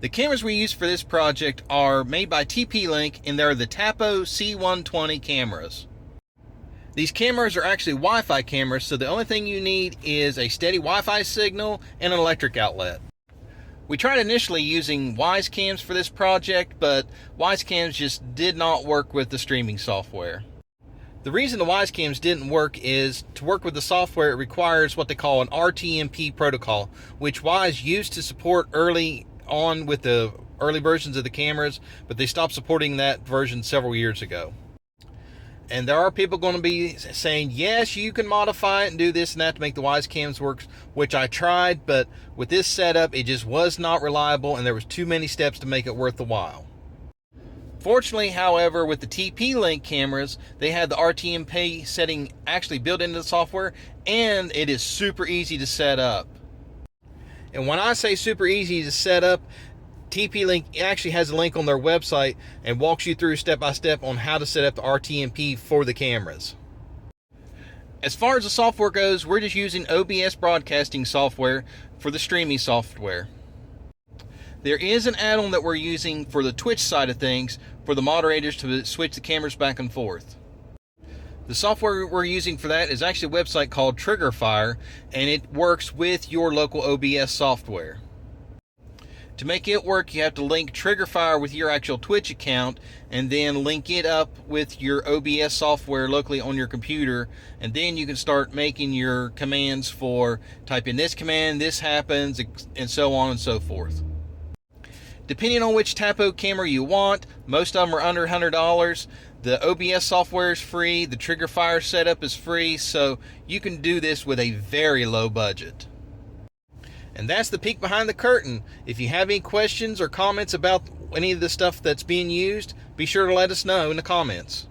The cameras we use for this project are made by TP-Link, and they're the Tapo C120 cameras. These cameras are actually Wi-Fi cameras, so the only thing you need is a steady Wi-Fi signal and an electric outlet. We tried initially using WiseCams for this project, but WiseCams just did not work with the streaming software. The reason the WiseCams didn't work is, to work with the software, it requires what they call an RTMP protocol, which Wise used to support early on with the early versions of the cameras, but they stopped supporting that version several years ago. And there are people going to be saying, yes, you can modify it and do this and that to make the WiseCams work, which I tried, but with this setup, it just was not reliable, and there was too many steps to make it worth the while. Fortunately, however, with the TP-Link cameras, they had the RTMP setting actually built into the software, and it is super easy to set up. And when I say super easy to set up, TP-Link actually has a link on their website and walks you through step by step on how to set up the RTMP for the cameras. As far as the software goes, we're just using OBS broadcasting software for the streaming software. There is an add-on that we're using for the Twitch side of things for the moderators to switch the cameras back and forth. The software we're using for that is actually a website called TriggerFire, and it works with your local OBS software. To make it work, you have to link TriggerFire with your actual Twitch account, and then link it up with your OBS software locally on your computer, and then you can start making your commands for type in this command, this happens, and so on and so forth. Depending on which Tapo camera you want, most of them are under $100. The OBS software is free, the TriggerFire setup is free, so you can do this with a very low budget. And that's the peek behind the curtain. If you have any questions or comments about any of the stuff that's being used, be sure to let us know in the comments.